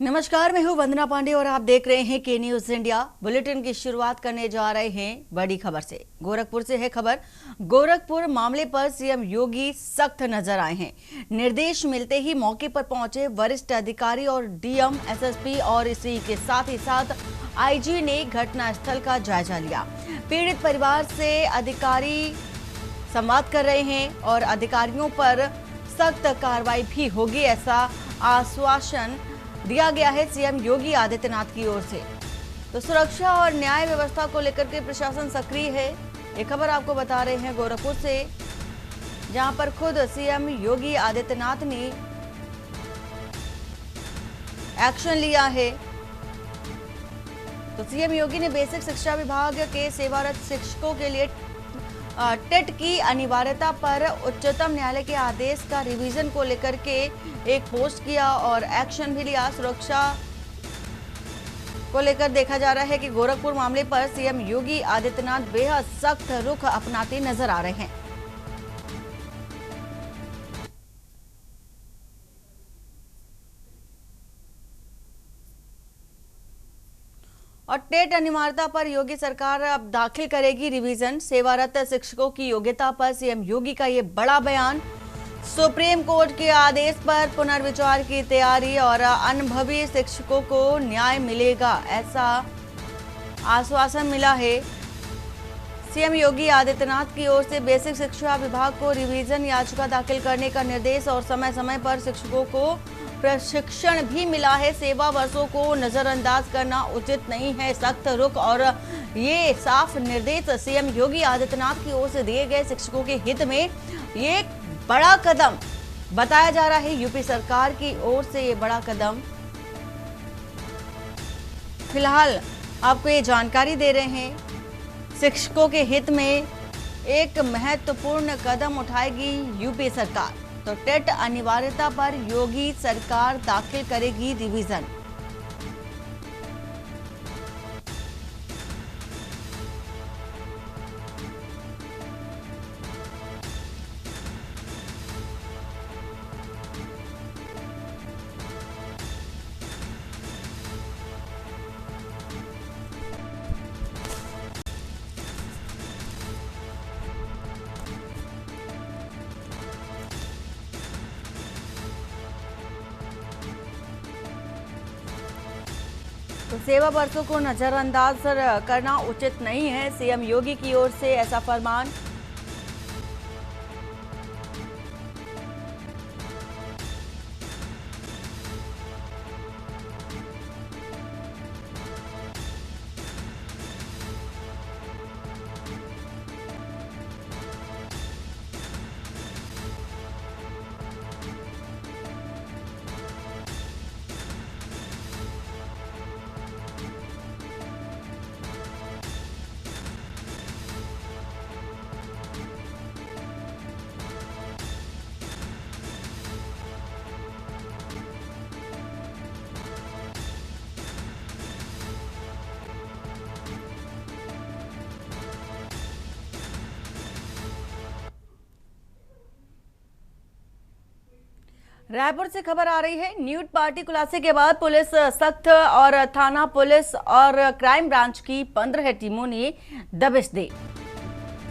नमस्कार, मैं हूं वंदना पांडे और आप देख रहे हैं के न्यूज इंडिया। बुलेटिन की शुरुआत करने जा रहे हैं बड़ी खबर से। गोरखपुर से है खबर। गोरखपुर मामले पर सीएम योगी सख्त नजर आए हैं। निर्देश मिलते ही मौके पर पहुंचे वरिष्ठ अधिकारी और डीएम, एसएसपी और इसी के साथ आईजी ने घटनास्थल का जायजा लिया। पीड़ित परिवार से अधिकारी संवाद कर रहे हैं और अधिकारियों पर सख्त कार्रवाई भी होगी, ऐसा आश्वासन दिया गया है सीएम योगी आदित्यनाथ की ओर से। तो सुरक्षा और न्याय व्यवस्था को लेकर के प्रशासन सक्रिय है। ये खबर आपको बता रहे हैं गोरखपुर से, जहां पर खुद सीएम योगी आदित्यनाथ ने एक्शन लिया है। तो सीएम योगी ने बेसिक शिक्षा विभाग के सेवारत शिक्षकों के लिए टेट की अनिवार्यता पर उच्चतम न्यायालय के आदेश का रिवीजन को लेकर के एक पोस्ट किया और एक्शन भी लिया। सुरक्षा को लेकर देखा जा रहा है कि गोरखपुर मामले पर सीएम योगी आदित्यनाथ बेहद सख्त रुख अपनाते नजर आ रहे हैं। और टेट अनिवार्यता पर योगी सरकार अब दाखिल करेगी रिवीजन। सेवारत शिक्षकों की योग्यता पर सीएम योगी का ये बड़ा बयान। सुप्रीम कोर्ट के आदेश पर पुनर्विचार की तैयारी और अनुभवी शिक्षकों को न्याय मिलेगा, ऐसा आश्वासन मिला है। सीएम योगी आदित्यनाथ की ओर से बेसिक शिक्षा विभाग को रिवीजन याचिका दाखिल करने का निर्देश और समय समय पर शिक्षकों को प्रशिक्षण भी मिला है। सेवा वर्षों को नजरअंदाज करना उचित नहीं है, सख्त रुख और ये साफ निर्देश सीएम योगी आदित्यनाथ की ओर से दिए गए शिक्षकों के हित में। ये एक बड़ा कदम बताया जा रहा है यूपी सरकार की ओर से। ये बड़ा कदम फिलहाल आपको ये जानकारी दे रहे हैं। शिक्षकों के हित में एक महत्वपूर्ण कदम उठाएगी यूपी सरकार। तो टेट अनिवार्यता पर योगी सरकार दाखिल करेगी रिवीजन। तो सेवा वर्षों को नजरअंदाज करना उचित नहीं है, सीएम योगी की ओर से ऐसा फरमान। रायपुर से खबर आ रही है। न्यूड पार्टी खुलासे के बाद पुलिस सख्त और थाना पुलिस और क्राइम ब्रांच की 15 टीमों ने दबिश दी।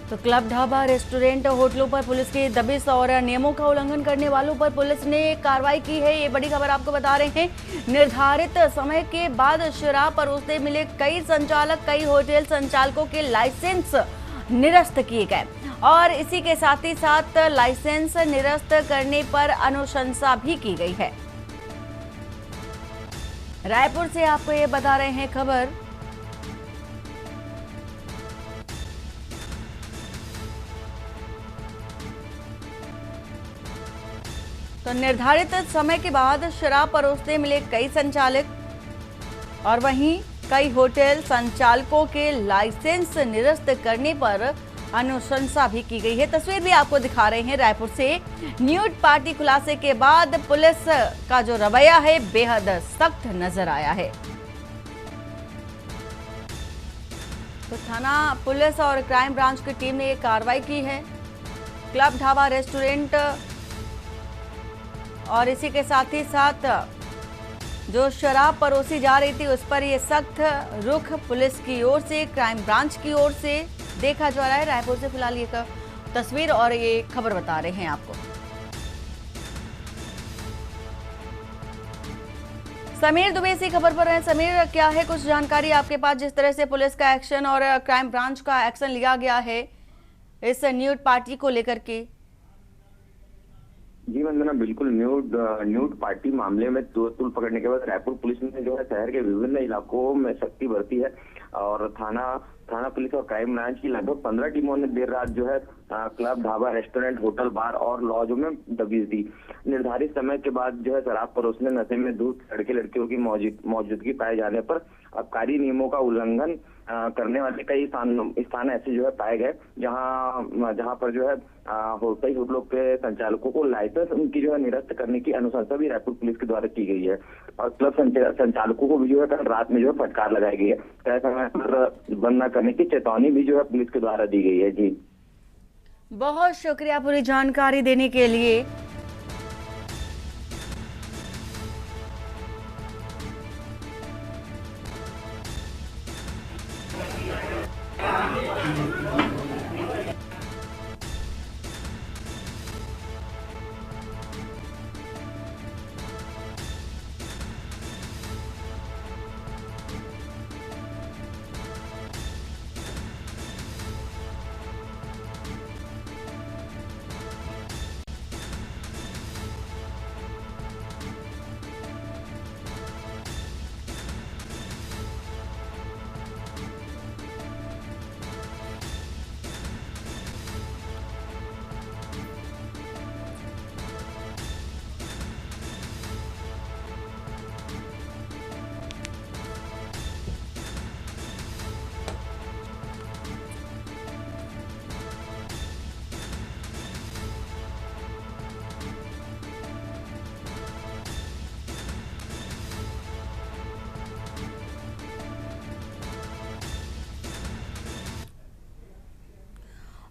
तो क्लब, ढाबा, रेस्टोरेंट, होटलों पर पुलिस की दबिश और नियमों का उल्लंघन करने वालों पर पुलिस ने कार्रवाई की है। ये बड़ी खबर आपको बता रहे हैं। निर्धारित समय के बाद शराब परोसते मिले कई संचालक, कई होटल संचालकों के लाइसेंस निरस्त किए गए और इसी के साथ ही साथ लाइसेंस निरस्त करने पर अनुशंसा भी की गई है। रायपुर से आपको ये बता रहे हैं खबर। तो निर्धारित समय के बाद शराब परोसते मिले कई संचालक और वहीं कई होटल संचालकों के लाइसेंस निरस्त करने पर अनुशंसा भी की गई है। तस्वीर भी आपको दिखा रहे हैं रायपुर से। न्यूड पार्टी खुलासे के बाद पुलिस का जो रवैया है बेहद सख्त नजर आया है। तो थाना पुलिस और क्राइम ब्रांच की टीम ने ये कार्रवाई की है। क्लब, ढाबा, रेस्टोरेंट और इसी के साथ ही साथ जो शराब परोसी जा रही थी उस पर ये सख्त रुख पुलिस की ओर से, क्राइम ब्रांच की ओर से देखा जा रहा है। रायपुर से फिलहाल ये तस्वीर और ये खबर बता रहे हैं आपको। समीर दुबे इसी खबर पर हैं। समीर, क्या है कुछ जानकारी आपके पास, जिस तरह से पुलिस का एक्शन और क्राइम ब्रांच का एक्शन लिया गया है इस न्यूड पार्टी को लेकर के? जी वंदना, बिल्कुल न्यूड पार्टी मामले में दो तूल पकड़ने के बाद रायपुर पुलिस ने जो है शहर के विभिन्न इलाकों में सख्ती बरती है और थाना पुलिस और क्राइम ब्रांच की लगभग 15 टीमों ने देर रात जो है क्लब, ढाबा, रेस्टोरेंट, होटल, बार और लॉजों में दबिश दी। निर्धारित समय के बाद जो है शराब परोसने, नशे में धुत लड़के लड़कियों की मौजूदगी पाए जाने पर आबकारी नियमों का उल्लंघन करने वाले कई स्थान ऐसे जो है पाए गए, जहां पर जो है कई होटलों के संचालकों को लाइसेंस उनकी जो है निरस्त करने की अनुशंसा भी रायपुर पुलिस के द्वारा की गई है और क्लब संचालकों को भी जो है कल रात में जो है फटकार लगाई गई है। तय समय पर बंद न करने की चेतावनी भी जो है पुलिस के द्वारा दी गई है। जी बहुत शुक्रिया पूरी जानकारी देने के लिए।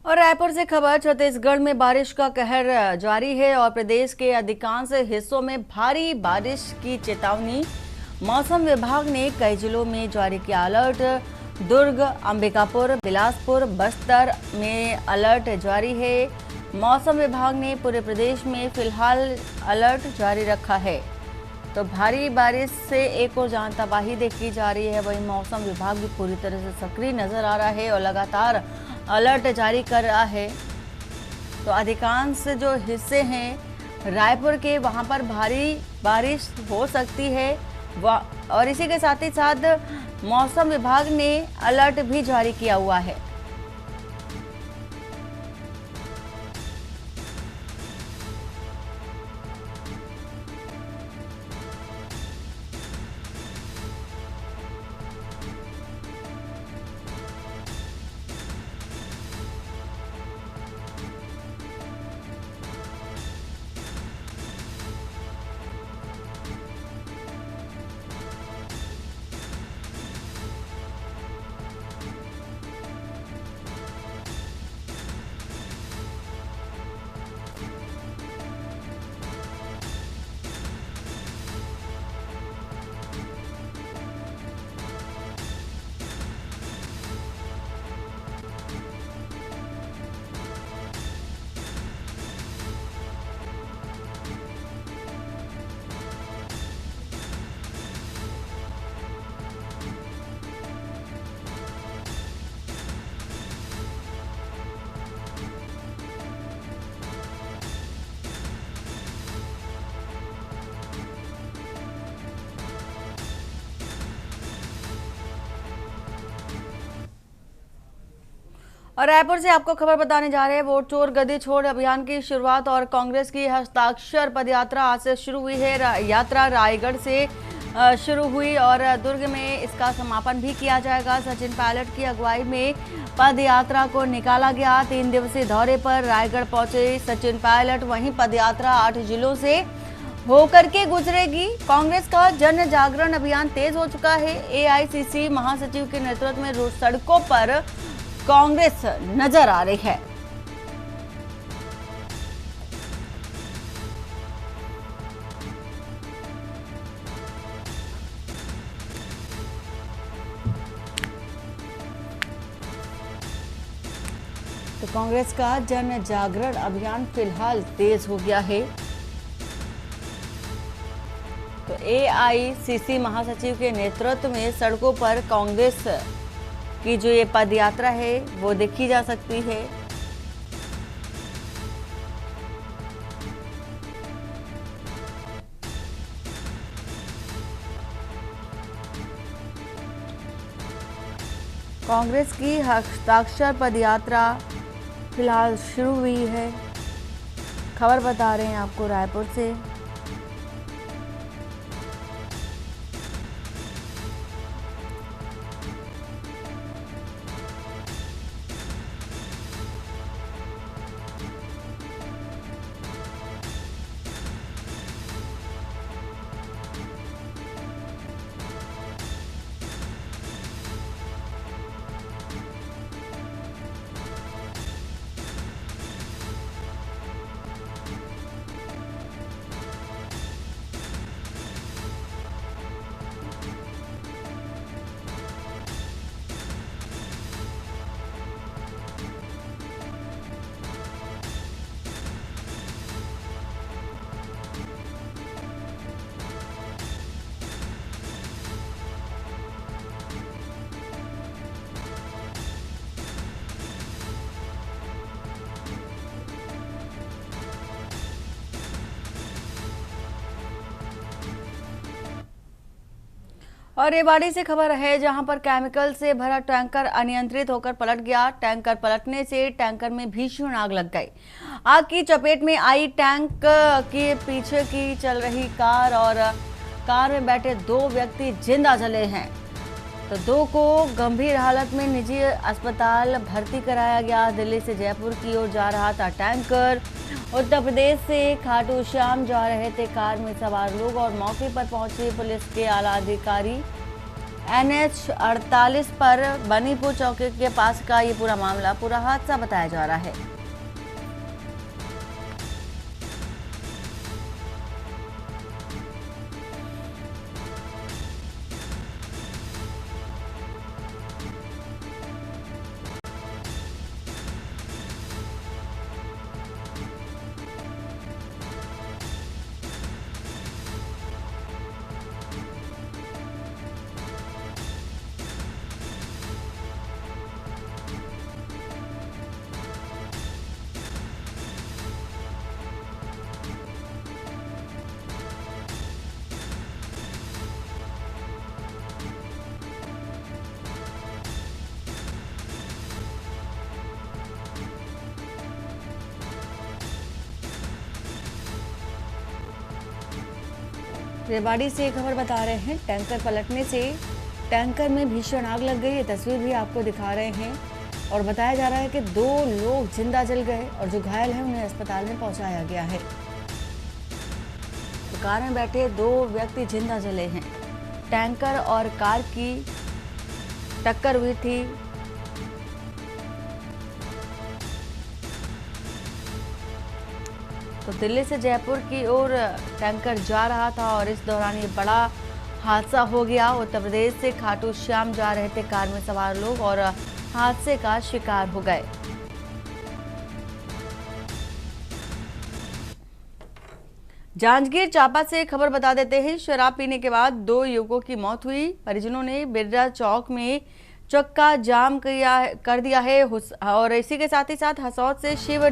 और रायपुर से खबर, छत्तीसगढ़ में बारिश का कहर जारी है और प्रदेश के अधिकांश हिस्सों में भारी बारिश की चेतावनी मौसम विभाग ने कई जिलों में जारी किया अलर्ट। दुर्ग, अंबिकापुर, बिलासपुर, बस्तर में अलर्ट जारी है। मौसम विभाग ने पूरे प्रदेश में फिलहाल अलर्ट जारी रखा है। तो भारी बारिश से एक और जान तबाही देखी जा रही है, वहीं मौसम विभाग भी पूरी तरह से सक्रिय नजर आ रहा है और लगातार अलर्ट जारी कर रहा है। तो अधिकांश जो हिस्से हैं रायपुर के, वहां पर भारी बारिश हो सकती है और इसी के साथ ही साथ मौसम विभाग ने अलर्ट भी जारी किया हुआ है। और रायपुर से आपको खबर बताने जा रहे हैं, वोट चोर गद्दी छोड़ अभियान की शुरुआत और कांग्रेस की हस्ताक्षर पदयात्रा आज से शुरू हुई है। यात्रा रायगढ़ से शुरू हुई और दुर्ग में इसका समापन भी किया जाएगा। सचिन पायलट की अगुवाई में पद यात्रा को निकाला गया। 3 दिवसीय दौरे पर रायगढ़ पहुंचे सचिन पायलट। वहीं पद यात्रा 8 जिलों से होकर के गुजरेगी। कांग्रेस का जन जागरण अभियान तेज हो चुका है। एआईसीसी महासचिव के नेतृत्व में रोज सड़कों पर कांग्रेस नजर आ रही है। तो कांग्रेस का जन जागरण अभियान फिलहाल तेज हो गया है। तो एआईसीसी महासचिव के नेतृत्व में सड़कों पर कांग्रेस की जो ये पदयात्रा है वो देखी जा सकती है। कांग्रेस की हस्ताक्षर पदयात्रा फिलहाल शुरू हुई है। खबर बता रहे हैं आपको रायपुर से। और रेवाड़ी से खबर है जहां पर केमिकल से भरा टैंकर अनियंत्रित होकर पलट गया। टैंकर पलटने से टैंकर में भीषण आग लग गई। आग की चपेट में आई टैंक के पीछे की चल रही कार और कार में बैठे 2 व्यक्ति जिंदा जले हैं। तो 2 को गंभीर हालत में निजी अस्पताल भर्ती कराया गया। दिल्ली से जयपुर की ओर जा रहा था टैंकर। उत्तर प्रदेश से खाटू श्याम जा रहे थे कार में सवार लोग और मौके पर पहुंचे पुलिस के आला अधिकारी। NH 48 पर बनीपुर चौकी के पास का ये पूरा मामला, पूरा हादसा बताया जा रहा है। रेवाड़ी से खबर बता रहे हैं टैंकर पलटने से टैंकर में भीषण आग लग गई। ये तस्वीर भी आपको दिखा रहे हैं और बताया जा रहा है कि 2 लोग जिंदा जल गए और जो घायल हैं उन्हें अस्पताल में पहुंचाया गया है। तो कार में बैठे 2 व्यक्ति जिंदा जले हैं। टैंकर और कार की टक्कर हुई थी। तो दिल्ली से जयपुर की ओर टैंकर जा रहा था और इस दौरान ये बड़ा हादसा हो गया। उत्तर प्रदेश से खाटू श्याम जा रहे थे कार में सवार लोग और हादसे का शिकार हो गए। जांजगीर चांपा से खबर बता देते हैं। शराब पीने के बाद 2 युवकों की मौत हुई। परिजनों ने बिरला चौक में चक्का जाम कर दिया है और इसी के साथ ही साथ हसौद से शिव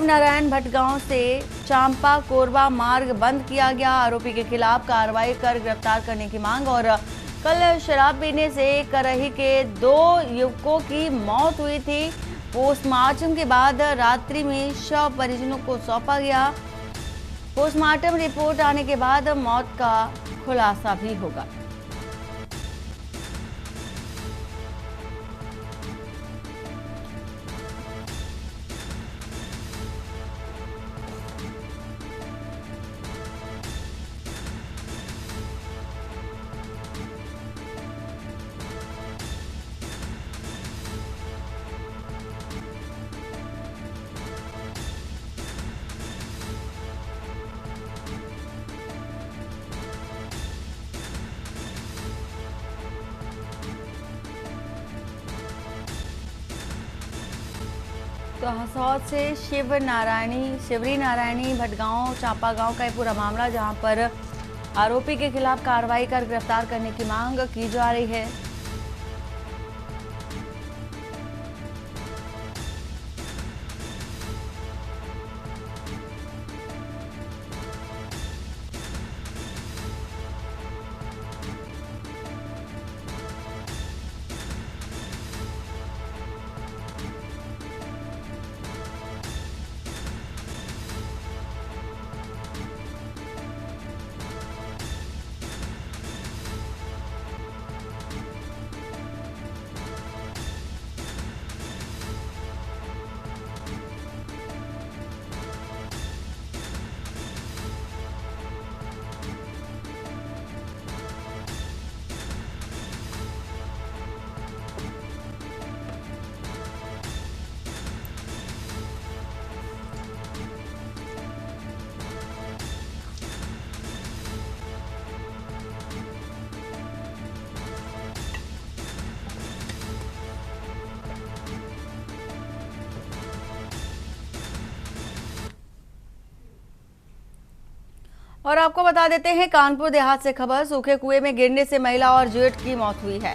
नारायण भट्ट गांव से चांपा कोरबा मार्ग बंद किया गया। आरोपी के खिलाफ कार्रवाई कर गिरफ्तार करने की मांग। और कल शराब पीने से करही के 2 युवकों की मौत हुई थी। पोस्टमार्टम के बाद रात्रि में शव परिजनों को सौंपा गया। पोस्टमार्टम रिपोर्ट आने के बाद मौत का खुलासा भी होगा। तो हसौद से शिवरी नारायणी भटगांव चांपा गांव का ये पूरा मामला, जहां पर आरोपी के खिलाफ कार्रवाई कर गिरफ्तार करने की मांग की जा रही है। और आपको बता देते हैं कानपुर देहात से खबर, सूखे कुएं में गिरने से महिला और जेठ की मौत हुई है।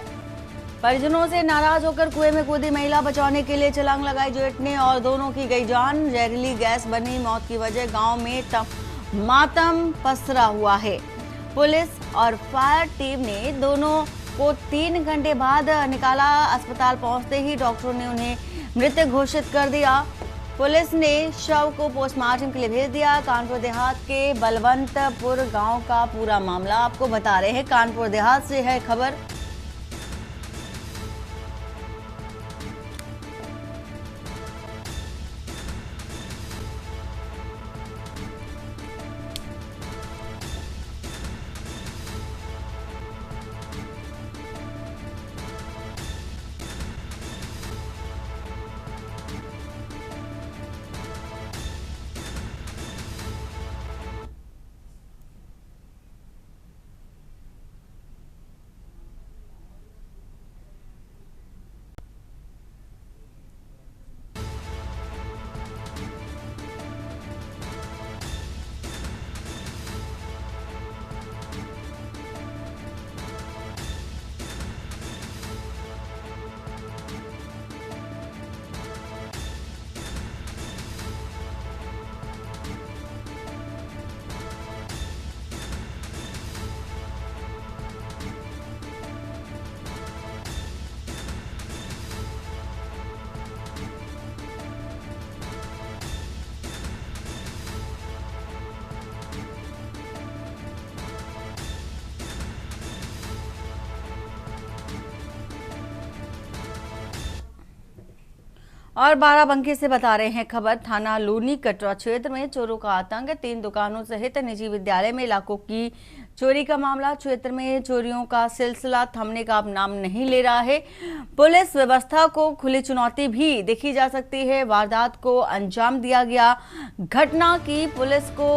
परिजनों से नाराज होकर कुएं में कूदी महिला, बचाने के लिए छलांग लगाई जेठ ने और दोनों की गई जान। जहरीली गैस बनी मौत की वजह, गांव में मातम पसरा हुआ है। पुलिस और फायर टीम ने दोनों को 3 घंटे बाद निकाला। अस्पताल पहुंचते ही डॉक्टरों ने उन्हें मृत घोषित कर दिया। पुलिस ने शव को पोस्टमार्टम के लिए भेज दिया। कानपुर देहात के बलवंतपुर गांव का पूरा मामला आपको बता रहे हैं, कानपुर देहात से है खबर। और बाराबंकी से बता रहे हैं खबर, थाना लूनी कटरा क्षेत्र में चोरों का आतंक। 3 दुकानों सहित निजी विद्यालय में लाखों की चोरी का मामला। क्षेत्र में चोरियों का सिलसिला थमने का अब नाम नहीं ले रहा है। पुलिस व्यवस्था को खुली चुनौती भी देखी जा सकती है। वारदात को अंजाम दिया गया। घटना की पुलिस को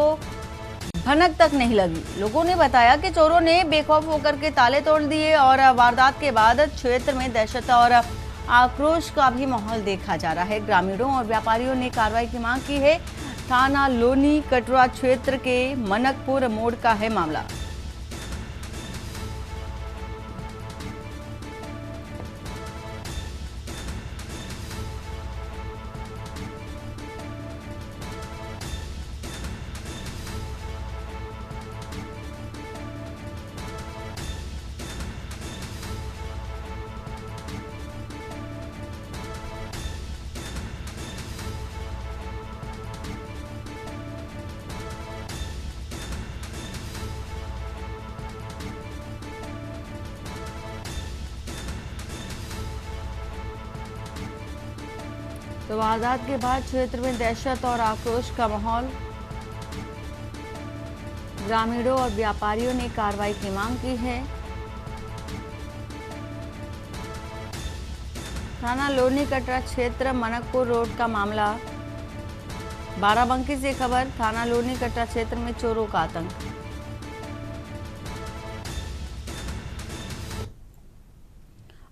भनक तक नहीं लगी। लोगों ने बताया कि चोरों ने बेखौफ होकर के ताले तोड़ दिए और वारदात के बाद क्षेत्र में दहशत और आक्रोश का भी माहौल देखा जा रहा है। ग्रामीणों और व्यापारियों ने कार्रवाई की मांग की है। थाना लोनी कटरा क्षेत्र के मनकपुर मोड़ का है मामला। तो वारदात के बाद क्षेत्र में दहशत और आक्रोश का माहौल। ग्रामीणों और व्यापारियों ने कार्रवाई की मांग की है। थाना लोनी कटरा क्षेत्र मनकपुर रोड का मामला। बाराबंकी से खबर, थाना लोनी कटरा क्षेत्र में चोरों का आतंक।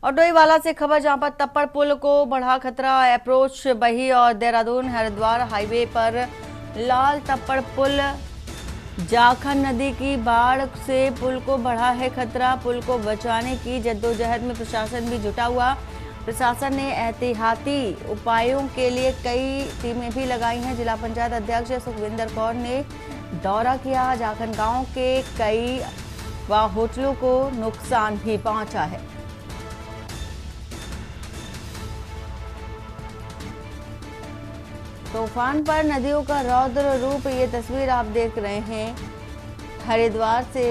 और डोईवाला से खबर, जहां पर तप्पड़ पुल को बढ़ा खतरा। अप्रोच बही और देहरादून हरिद्वार हाईवे पर लाल तप्पड़ पुल, जाखन नदी की बाढ़ से पुल को बढ़ा है खतरा। पुल को बचाने की जद्दोजहद में प्रशासन भी जुटा हुआ। प्रशासन ने एहतियाती उपायों के लिए कई टीमें भी लगाई हैं। जिला पंचायत अध्यक्ष सुखविंदर कौर ने दौरा किया। जाखन गांव के कई होटलों को नुकसान भी पहुंचा है। तूफान पर नदियों का रौद्र रूप, ये तस्वीर आप देख रहे हैं हरिद्वार से।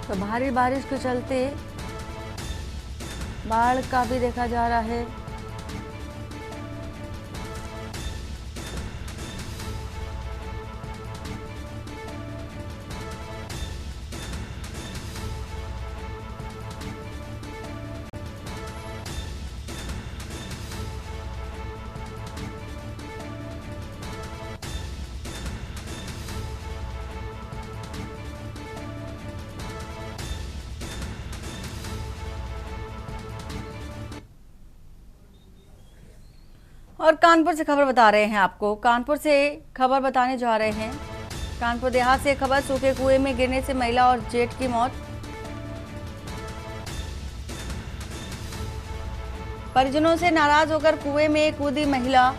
तो भारी बारिश के चलते बाढ़ का भी देखा जा रहा है। और कानपुर से खबर बता रहे हैं आपको। कानपुर से खबर बताने जा रहे हैं। कानपुर देहात से खबर, सूखे कुएं में गिरने से महिला और जेठ की मौत। परिजनों से नाराज होकर कुएं में कूदी महिला।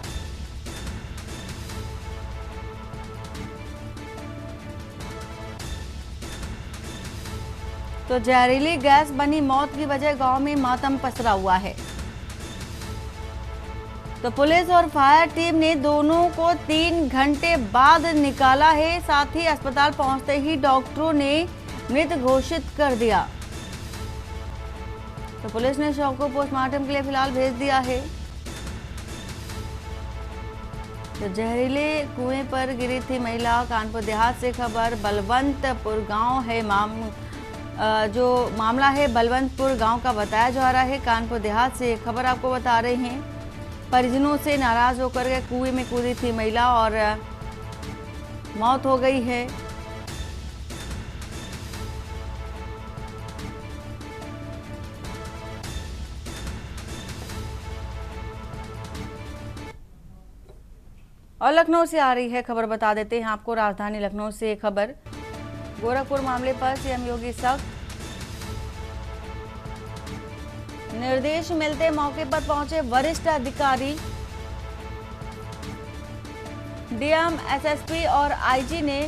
तो जहरीली गैस बनी मौत की वजह, गांव में मातम पसरा हुआ है। तो पुलिस और फायर टीम ने दोनों को 3 घंटे बाद निकाला है। साथ ही अस्पताल पहुंचते ही डॉक्टरों ने मृत घोषित कर दिया। तो पुलिस ने शव को पोस्टमार्टम के लिए फिलहाल भेज दिया है। तो जहरीले कुएं पर गिरी थी महिला। कानपुर देहात से खबर, बलवंतपुर गांव है जो मामला है बलवंतपुर गांव का बताया जा रहा है। कानपुर देहात से खबर आपको बता रहे हैं। परिजनों से नाराज होकर के कुएं में कूदी थी महिला और मौत हो गई है। और लखनऊ से आ रही है खबर, बता देते हैं आपको। राजधानी लखनऊ से खबर, गोरखपुर मामले पर सीएम योगी सख्त, निर्देश मिलते मौके पर पहुंचे वरिष्ठ अधिकारी। डीएम, एसएसपी और आईजी ने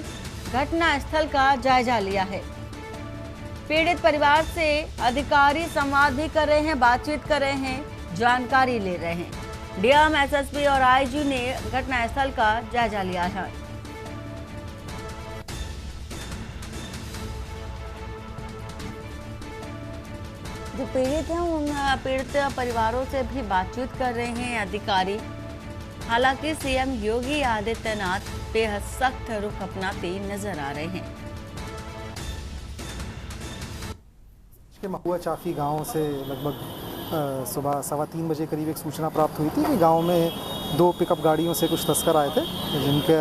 घटना स्थल का जायजा लिया है। पीड़ित परिवार से अधिकारी संवाद भी कर रहे हैं, बातचीत कर रहे हैं, जानकारी ले रहे हैं। डीएम, एसएसपी और आईजी ने घटना स्थल का जायजा लिया है। जो पीड़ित हैं उन पीड़ित परिवारों से भी बातचीत कर रहे हैं अधिकारी। हालांकि सीएम योगी आदित्यनाथ बेहद सख्त रुख अपनाते नजर आ रहे हैं। के महुआ चाफी गांव से लगभग सुबह 3:15 करीब एक सूचना प्राप्त हुई थी कि गांव में 2 पिकअप गाड़ियों से कुछ तस्कर आए थे, जिनके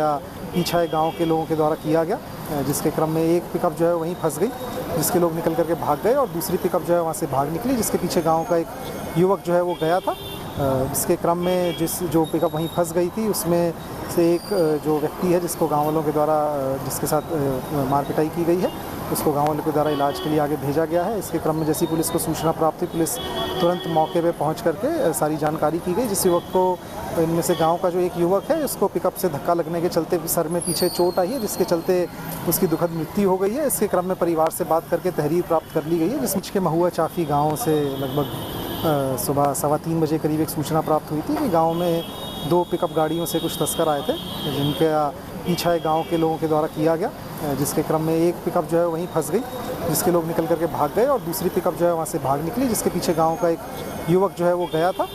पीछा गांव के लोगों के द्वारा किया गया, जिसके क्रम में एक पिकअप जो है वहीं फंस गई, जिसके लोग निकल करके भाग गए और दूसरी पिकअप जो है वहाँ से भाग निकली, जिसके पीछे गाँव का एक युवक जो है वो गया था। इसके क्रम में जो पिकअप वहीं फंस गई थी उसमें से एक जो व्यक्ति है जिसको गाँव वालों के द्वारा जिसके साथ मार पिटाई की गई है, उसको गाँव वालों के द्वारा इलाज के लिए आगे भेजा गया है। इसके क्रम में जैसी पुलिस को सूचना प्राप्त हुई, पुलिस तुरंत मौके पे पहुंच करके सारी जानकारी की गई। जिस युवक को, इनमें से गांव का जो एक युवक है, उसको पिकअप से धक्का लगने के चलते सर में पीछे चोट आई है, जिसके चलते उसकी दुखद मृत्यु हो गई है। इसके क्रम में परिवार से बात करके तहरीर प्राप्त कर ली गई है। जिस के महुआ चाफी गाँव से लगभग सुबह 3:15 करीब एक सूचना प्राप्त हुई थी कि गाँव में 2 पिकअप गाड़ियों से कुछ तस्कर आए थे, जिनके पीछा गांव के लोगों के द्वारा किया गया, जिसके क्रम में एक पिकअप जो है वहीं फंस गई, जिसके लोग निकल करके भाग गए और दूसरी पिकअप जो है वहाँ से भाग निकली, जिसके पीछे गांव का एक युवक जो है वो गया था।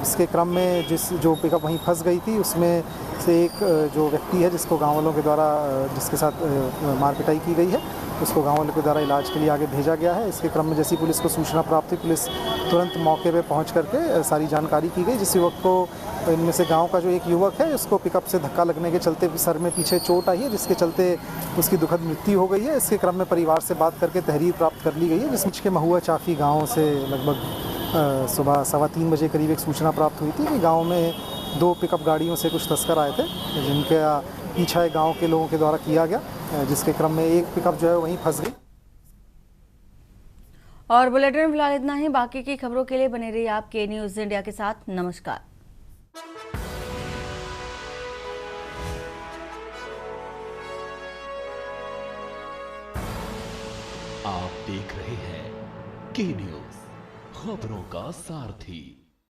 इसके क्रम में जो पिकअप वहीं फंस गई थी उसमें से एक जो व्यक्ति है जिसको गाँव वालों के द्वारा जिसके साथ मार पिटाई की गई है, उसको गाँव वालों के द्वारा इलाज के लिए आगे भेजा गया है। इसके क्रम में जैसी पुलिस को सूचना प्राप्त हुई, पुलिस तुरंत मौके पे पहुंच करके सारी जानकारी की गई। जिस युवक को, इनमें से गांव का जो एक युवक है, उसको पिकअप से धक्का लगने के चलते सर में पीछे चोट आई है, जिसके चलते उसकी दुखद मृत्यु हो गई है। इसके क्रम में परिवार से बात करके तहरीर प्राप्त कर ली गई है। जिस के महुआ चाफी गाँव से लगभग सुबह 3:15 करीब एक सूचना प्राप्त हुई थी कि गाँव में 2 पिकअप गाड़ियों से कुछ तस्कर आए थे, जिनके पीछा गांव के लोगों के द्वारा किया गया, जिसके क्रम में एक पिकअप जो है वहीं फंस गई। और बुलेटिन में फिलहाल इतना ही। बाकी की खबरों के लिए बने रहिए आप के न्यूज़ इंडिया के साथ। नमस्कार। आप देख रहे हैं के न्यूज़, खबरों का सारथी।